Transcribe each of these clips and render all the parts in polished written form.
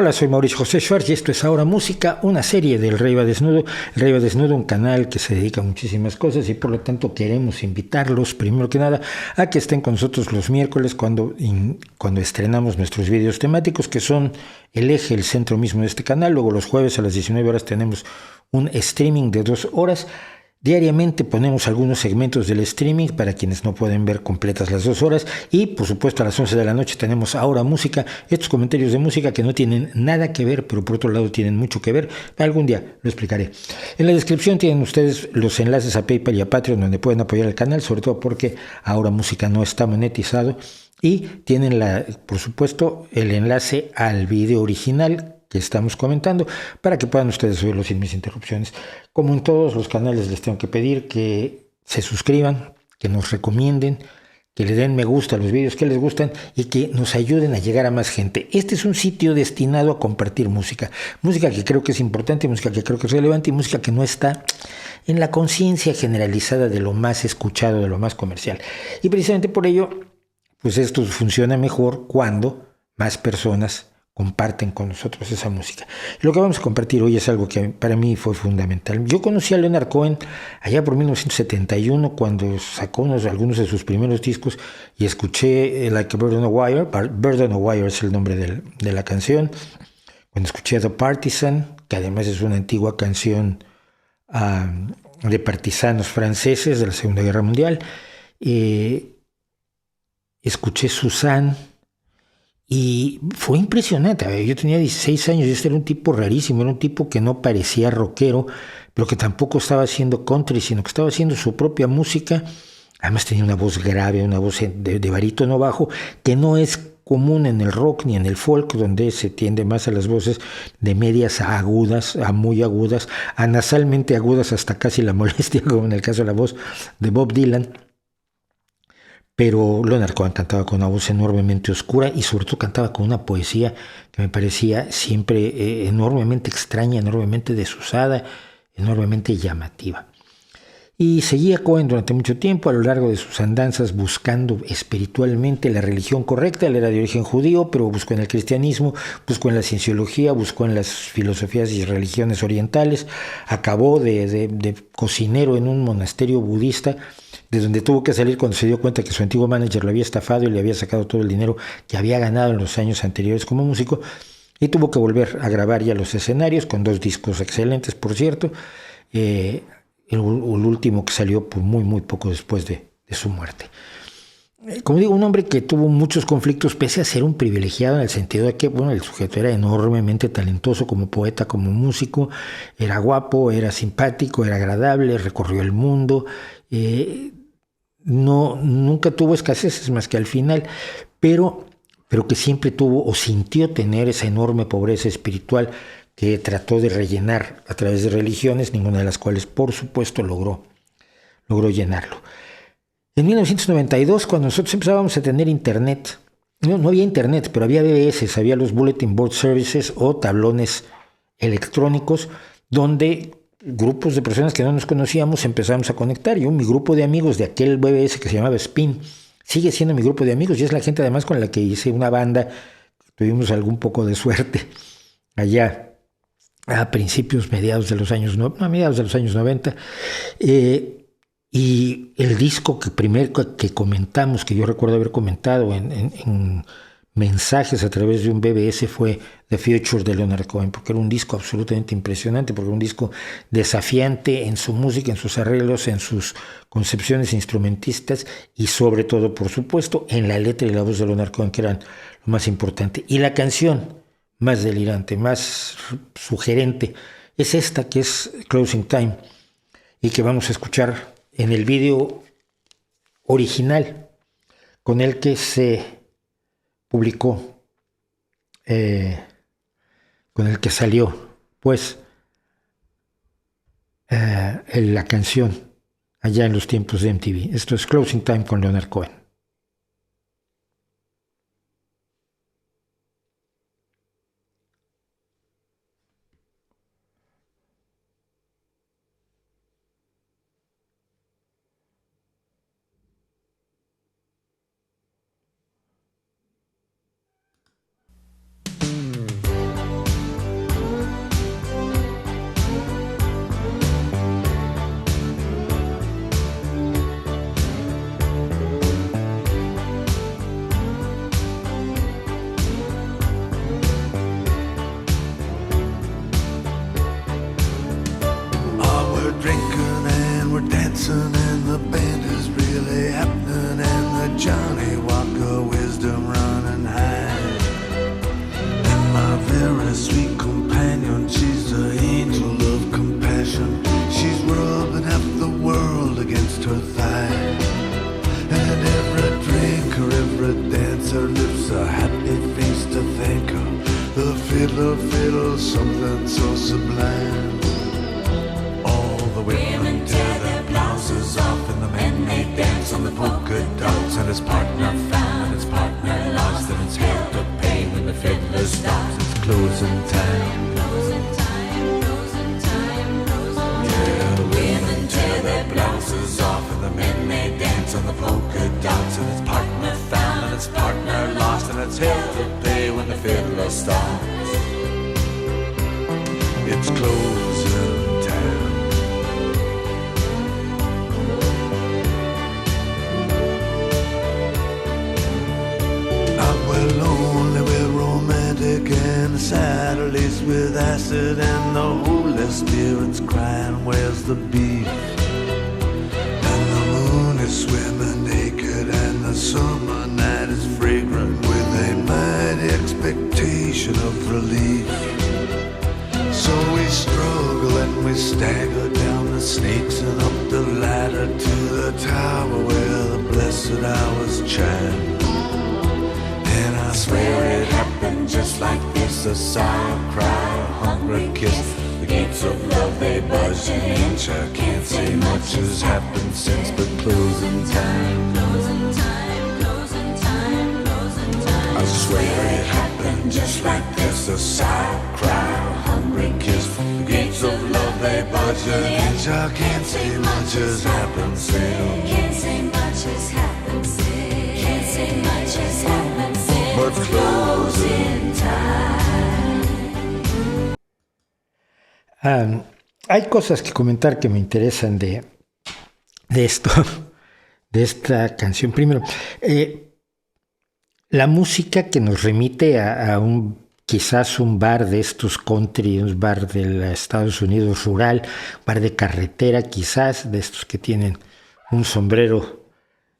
Hola, soy Mauricio José Schwartz y esto es Ahora Música, una serie del Rey va Desnudo. El Rey va Desnudo, un canal que se dedica a muchísimas cosas y por lo tanto queremos invitarlos, primero que nada, a que estén con nosotros los miércoles cuando estrenamos nuestros videos temáticos, que son el eje, el centro mismo de este canal. Luego los jueves a las 19 horas tenemos un streaming de 2 horas. Diariamente ponemos algunos segmentos del streaming para quienes no pueden ver completas las 2 horas y por supuesto a las 11 de la noche tenemos Ahora Música, estos comentarios de música que no tienen nada que ver pero por otro lado tienen mucho que ver, algún día lo explicaré. En la descripción tienen ustedes los enlaces a PayPal y a Patreon donde pueden apoyar el canal, sobre todo porque Ahora Música no está monetizado y tienen por supuesto el enlace al video original que estamos comentando para que puedan ustedes verlo sin mis interrupciones. Como en todos los canales les tengo que pedir que se suscriban, que nos recomienden, que le den me gusta a los vídeos que les gustan y que nos ayuden a llegar a más gente. Este es un sitio destinado a compartir música. Música que creo que es importante, música que creo que es relevante y música que no está en la conciencia generalizada de lo más escuchado, de lo más comercial. Y precisamente por ello, pues esto funciona mejor cuando más personas comparten con nosotros esa música. Lo que vamos a compartir hoy es algo que para mí fue fundamental. Yo conocí a Leonard Cohen allá por 1971 cuando sacó algunos de sus primeros discos y escuché Like a Bird on a Wire. Bird on a Wire es el nombre de la canción. Cuando escuché The Partisan, que además es una antigua canción de partisanos franceses de la Segunda Guerra Mundial. Escuché Suzanne. Y fue impresionante. A ver, yo tenía 16 años y este era un tipo rarísimo, era un tipo que no parecía rockero, pero que tampoco estaba haciendo country, sino que estaba haciendo su propia música. Además tenía una voz grave, una voz de barítono bajo, que no es común en el rock ni en el folk, donde se tiende más a las voces de medias a agudas, a muy agudas, a nasalmente agudas hasta casi la molestia, como en el caso de la voz de Bob Dylan. Pero Leonard Cohen cantaba con una voz enormemente oscura y sobre todo cantaba con una poesía que me parecía siempre enormemente extraña, enormemente desusada, enormemente llamativa. Y seguía Cohen durante mucho tiempo a lo largo de sus andanzas buscando espiritualmente la religión correcta. Él era de origen judío, pero buscó en el cristianismo, buscó en la cienciología, buscó en las filosofías y religiones orientales. Acabó de cocinero en un monasterio budista, de donde tuvo que salir cuando se dio cuenta que su antiguo manager lo había estafado y le había sacado todo el dinero que había ganado en los años anteriores como músico, y tuvo que volver a grabar ya los escenarios con 2 discos excelentes, por cierto, el último que salió pues, muy poco después de su muerte. Como digo, un hombre que tuvo muchos conflictos pese a ser un privilegiado en el sentido de que, bueno, el sujeto era enormemente talentoso como poeta, como músico, era guapo, era simpático, era agradable, recorrió el mundo, nunca tuvo escaseces más que al final, pero que siempre tuvo o sintió tener esa enorme pobreza espiritual que trató de rellenar a través de religiones, ninguna de las cuales, por supuesto, logró llenarlo. En 1992, cuando nosotros empezábamos a tener internet, no había internet, pero había BBS, había los Bulletin Board Services o tablones electrónicos donde grupos de personas que no nos conocíamos empezamos a conectar. Yo, mi grupo de amigos de aquel BBS que se llamaba Spin, sigue siendo mi grupo de amigos y es la gente además con la que hice una banda. Tuvimos algún poco de suerte allá a principios, mediados de los años 90. Y el disco que comentamos, que yo recuerdo haber comentado en mensajes a través de un BBS, fue The Future de Leonard Cohen, porque era un disco absolutamente impresionante, porque era un disco desafiante en su música, en sus arreglos, en sus concepciones instrumentistas y sobre todo, por supuesto, en la letra y la voz de Leonard Cohen, que eran lo más importante. Y la canción más delirante, más sugerente, es esta que es Closing Time y que vamos a escuchar en el video original con el que se publicó, con el que salió, pues, la canción allá en los tiempos de MTV. Esto es Closing Time con Leonard Cohen. listen and the band is really happening and the Johnny Walker wisdom running high. And my very sweet companion, she's the angel of compassion. She's rubbing half the world against her thigh. And every drinker, every dancer lips a happy face to thank her. The fiddler fiddles something so sublime. All the women tear their blouses off and the men they dance on the polka dots. And his partner found and his partner lost, and it's hell to pay when the fiddler stops. It's closing time. Yeah, the women tear their blouses off and the men they dance on the polka dots. And his partner found and his partner lost, and it's hell to pay when the fiddler stops. It's closing time. I'm well lonely, we're romantic, and Saturdays with acid, and the Holy Spirit's crying, where's the beef? And the moon is swimming naked, and the summer night is fragrant with a mighty expectation of relief. So we struggle and we stagger down the snakes and up the ladder to the tower where the blessed hours chime. And I swear it happened just like this, a sigh, a cry, a hungry kiss. The gates of love, they budge an inch. I can't say much has happened since, but closing time. I swear it happened just like this, a sigh, a cry, a hungry kiss. The gates of love, they budge an inch. I can't say much has happened since. Can't say much has happened since. Can't say much has happened since. But closing time. Hay cosas que comentar que me interesan de esto, de esta canción. Primero, la música que nos remite a quizás un bar de estos country, un bar de Estados Unidos rural, bar de carretera quizás, de estos que tienen un sombrero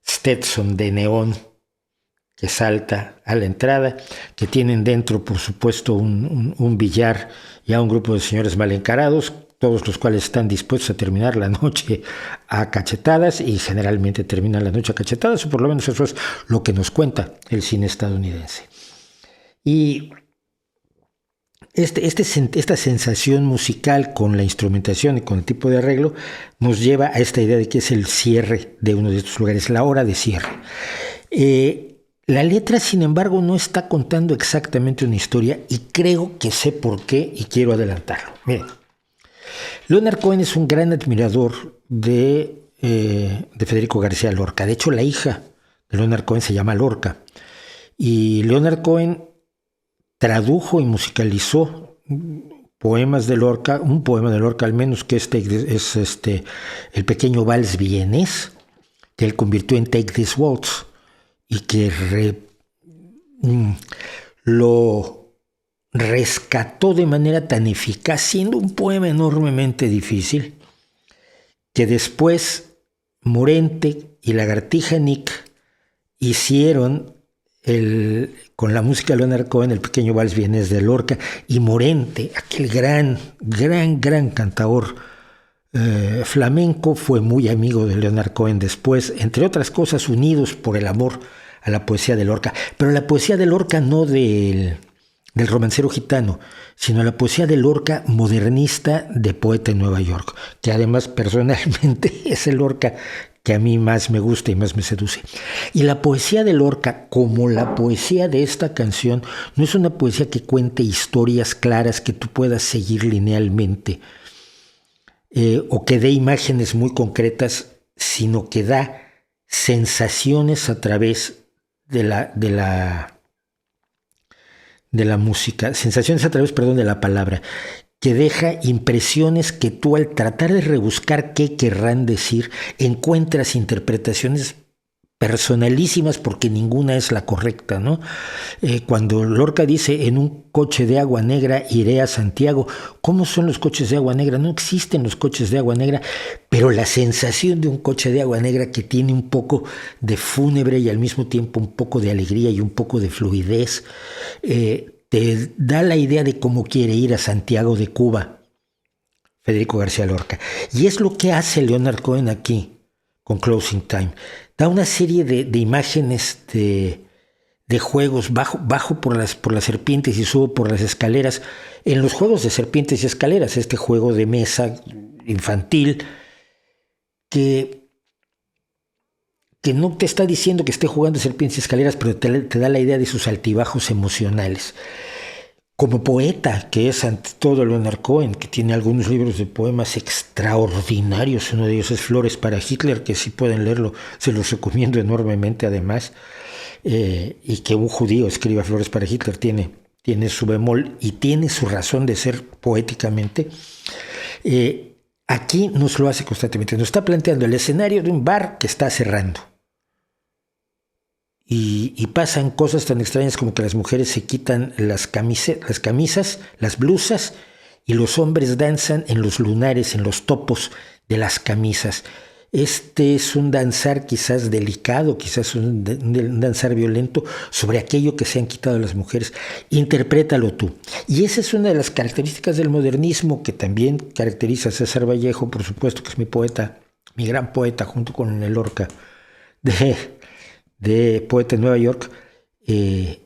Stetson de neón que salta a la entrada, que tienen dentro, por supuesto, un billar y a un grupo de señores mal encarados, todos los cuales están dispuestos a terminar la noche a cachetadas, y generalmente terminan la noche a cachetadas, o por lo menos eso es lo que nos cuenta el cine estadounidense. Y esta sensación musical con la instrumentación y con el tipo de arreglo nos lleva a esta idea de que es el cierre de uno de estos lugares, la hora de cierre. La letra, sin embargo, no está contando exactamente una historia, y creo que sé por qué, y quiero adelantarlo. Miren, Leonard Cohen es un gran admirador de Federico García Lorca. De hecho, la hija de Leonard Cohen se llama Lorca. Y Leonard Cohen tradujo y musicalizó poemas de Lorca, un poema de Lorca al menos, que es el pequeño vals vienés, que él convirtió en Take This Waltz, y que lo rescató de manera tan eficaz, siendo un poema enormemente difícil, que después Morente y Lagartija Nick hicieron con la música de Leonard Cohen el pequeño vals vienés de Lorca, y Morente, aquel gran cantador flamenco, fue muy amigo de Leonard Cohen después, entre otras cosas unidos por el amor a la poesía de Lorca, pero la poesía de Lorca no del romancero gitano, sino la poesía de Lorca modernista de Poeta en Nueva York, que además personalmente es el Lorca que a mí más me gusta y más me seduce. Y la poesía de Lorca, como la poesía de esta canción, no es una poesía que cuente historias claras que tú puedas seguir linealmente, o que dé imágenes muy concretas, sino que da sensaciones a través de la música, sensaciones a través, de la palabra, que deja impresiones que tú, al tratar de rebuscar qué querrán decir, encuentras interpretaciones personalísimas porque ninguna es la correcta, ¿no? Cuando Lorca dice en un coche de agua negra iré a Santiago, ¿cómo son los coches de agua negra? No existen los coches de agua negra, pero la sensación de un coche de agua negra que tiene un poco de fúnebre y al mismo tiempo un poco de alegría y un poco de fluidez, te da la idea de cómo quiere ir a Santiago de Cuba Federico García Lorca. Y es lo que hace Leonard Cohen aquí con Closing Time. Da una serie de imágenes de juegos, bajo por las serpientes y subo por las escaleras. En los juegos de serpientes y escaleras, este juego de mesa infantil que no te está diciendo que esté jugando serpientes y escaleras, pero te da la idea de sus altibajos emocionales. Como poeta, que es ante todo Leonard Cohen, que tiene algunos libros de poemas extraordinarios, uno de ellos es Flores para Hitler, que si pueden leerlo, se los recomiendo enormemente además, y que un judío escriba Flores para Hitler tiene su bemol y tiene su razón de ser poéticamente. Aquí nos lo hace constantemente, nos está planteando el escenario de un bar que está cerrando. Y pasan cosas tan extrañas como que las mujeres se quitan las camisas, las blusas, y los hombres danzan en los lunares, en los topos de las camisas. Este es un danzar quizás delicado, quizás un danzar violento sobre aquello que se han quitado las mujeres. Interprétalo tú. Y esa es una de las características del modernismo que también caracteriza a César Vallejo, por supuesto, que es mi poeta, mi gran poeta, junto con el Lorca de Poeta en Nueva York, que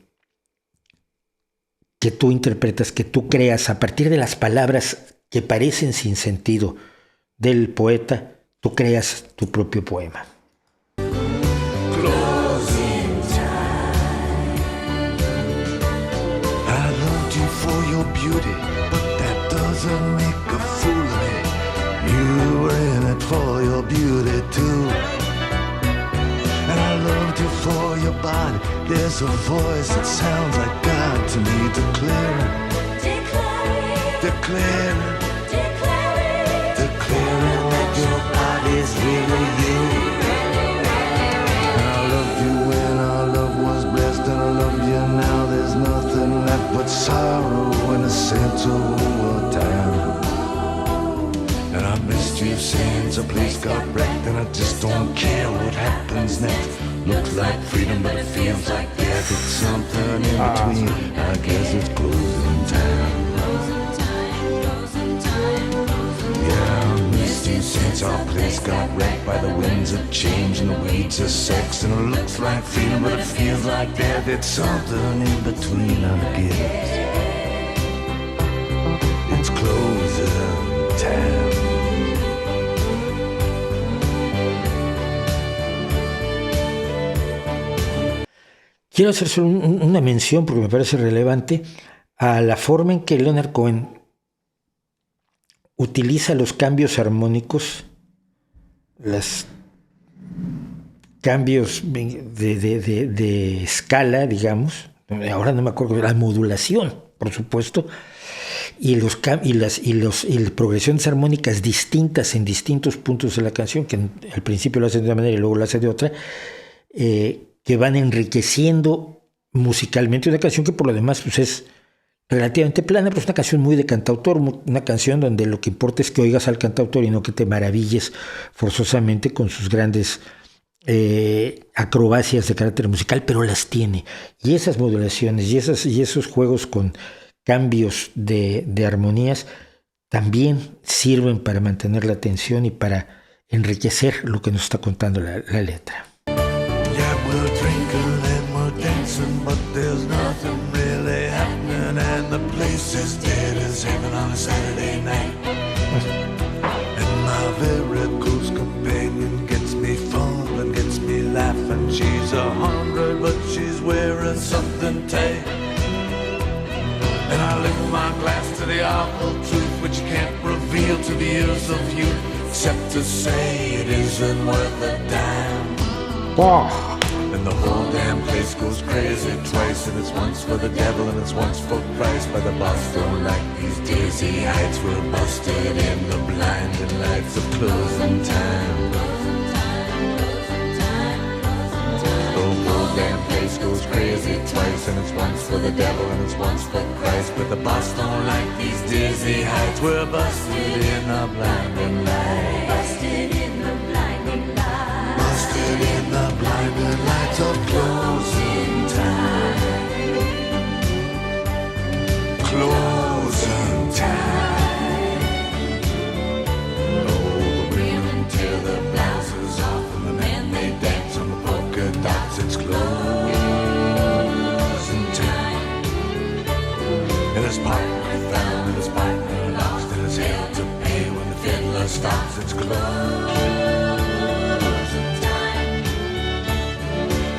tú interpretas, que tú creas a partir de las palabras que parecen sin sentido del poeta, tú creas tu propio poema. Closing time. I loved you for your beauty, but that doesn't make a fool of me. You were in it for your beauty too. And I loved you for your body. There's a voice that sounds like God to me, declaring, declaring that your body's really you. And I loved you when our love was blessed, and I love you now. There's nothing left but sorrow and a sense of overtime. And I missed you since a place got wrecked, and I just don't care what happens next. Looks like freedom, but it feels like death. It's something in between. I guess it's closing time. Yeah, I missed you since our place got wrecked by the winds of change and the weeds of sex. And it looks like freedom, but it feels like death. It's something in between, I guess. It's closing time. Quiero hacer solo una mención, porque me parece relevante, a la forma en que Leonard Cohen utiliza los cambios armónicos, los cambios de escala, digamos, ahora no me acuerdo, la modulación, por supuesto, y las progresiones armónicas distintas en distintos puntos de la canción, que al principio lo hacen de una manera y luego lo hacen de otra, que van enriqueciendo musicalmente una canción que por lo demás pues, es relativamente plana, pero es una canción muy de cantautor, una canción donde lo que importa es que oigas al cantautor y no que te maravilles forzosamente con sus grandes acrobacias de carácter musical, pero las tiene. Y esas modulaciones y esos juegos con cambios de armonías también sirven para mantener la atención y para enriquecer lo que nos está contando la letra. We're drinking and we're dancing, but there's nothing really happening, and the place is dead as heaven on a Saturday night. And my very close companion gets me fun and gets me laughing. She's 100, but she's wearing something tight. And I lift my glass to the awful truth, which you can't reveal to the ears of youth, except to say it isn't worth a dime. Oh. And the whole damn place goes crazy twice, and it's once for the devil and it's once for Christ. By the boss don't like these dizzy heights, we're busted in the blinding lights of closing time. damn place goes crazy twice, and it's once for the devil and it's once for Christ. But the boss don't like these dizzy heights. We're busted in the blinding light. Busted in the blinding light. Busted in the blinding lights of closing time. Closing time. Oh, the women tear their blouses off, and the men they dance on the polka dots. It's closing time. And his partner found, and his partner lost, and his hell to pay when the fiddler stops. It's closing time.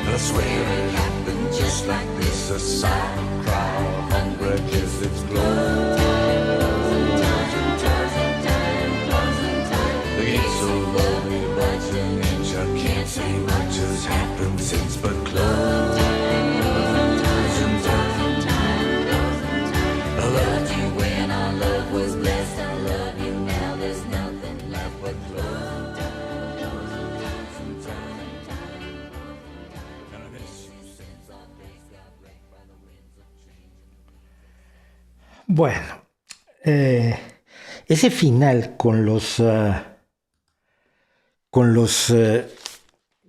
And I swear it happened just like this. A silent crowd, 100 kids. It's closing time. The gate's so low, we budge an inch. I can't say much has happened since, but closing time. I loved you when our love was blessed. I love you now. There's nothing left but closing time. And I miss you since our days got wrecked by the winds of change. Bueno, ese final con los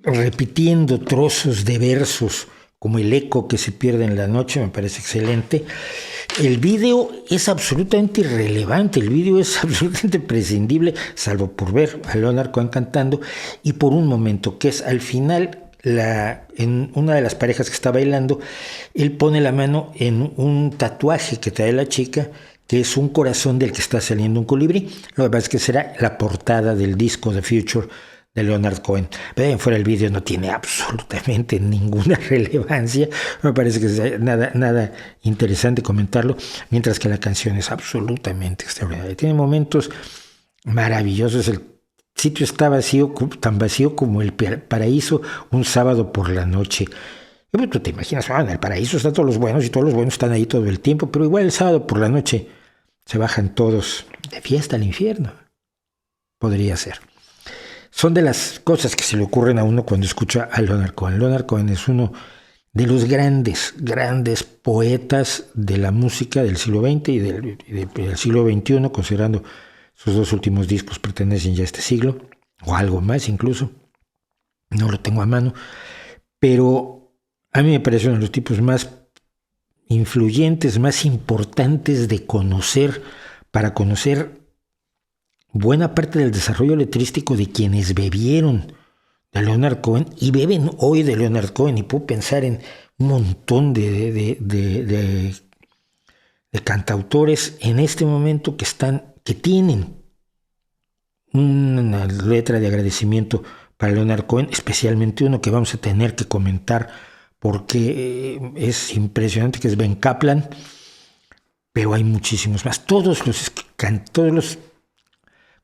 repitiendo trozos de versos como el eco que se pierde en la noche me parece excelente. El video es absolutamente irrelevante, el video es absolutamente prescindible, salvo por ver a Leonard Cohen cantando y por un momento, que es al final, en una de las parejas que está bailando, él pone la mano en un tatuaje que trae la chica, que es un corazón del que está saliendo un colibrí. Lo que pasa es que será la portada del disco The Future de Leonard Cohen. Pero ahí fuera el vídeo no tiene absolutamente ninguna relevancia. Me parece que es nada interesante comentarlo, mientras que la canción es absolutamente extraordinaria. Tiene momentos maravillosos. El sitio está vacío, tan vacío como el paraíso un sábado por la noche. Y tú te imaginas, en el paraíso están todos los buenos y todos los buenos están ahí todo el tiempo, pero igual el sábado por la noche se bajan todos de fiesta al infierno. Podría ser. Son de las cosas que se le ocurren a uno cuando escucha a Leonard Cohen. Leonard Cohen es uno de los grandes poetas de la música del siglo XX y del siglo XXI, considerando sus dos últimos discos pertenecen ya a este siglo, o algo más incluso. No lo tengo a mano, pero a mí me parece uno de los tipos más influyentes, más importantes de conocer, para conocer buena parte del desarrollo letrístico de quienes bebieron de Leonard Cohen y beben hoy de Leonard Cohen. Y puedo pensar en un montón de cantautores en este momento que tienen una letra de agradecimiento para Leonard Cohen, especialmente uno que vamos a tener que comentar porque es impresionante, que es Ben Kaplan, pero hay muchísimos más. Todos los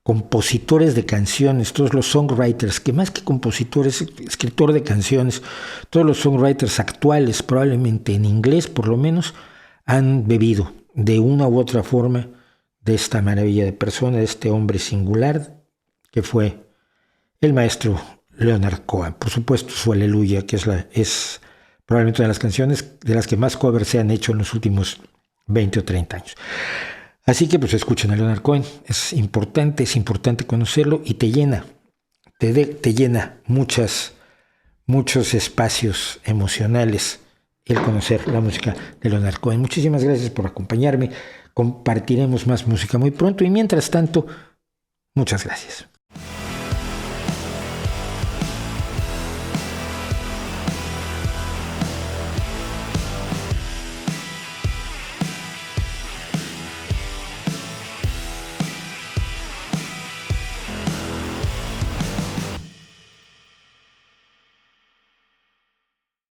compositores de canciones, todos los songwriters, que más que compositores, escritor de canciones, todos los songwriters actuales, probablemente en inglés por lo menos, han bebido de una u otra forma de esta maravilla de persona, de este hombre singular que fue el maestro Leonard Cohen. Por supuesto, su Aleluya, que es probablemente una de las canciones de las que más covers se han hecho en los últimos 20 o 30 años. Así que pues escuchen a Leonard Cohen, es importante conocerlo y te llena muchos espacios emocionales el conocer la música de Leonard Cohen. Muchísimas gracias por acompañarme, compartiremos más música muy pronto y mientras tanto, muchas gracias.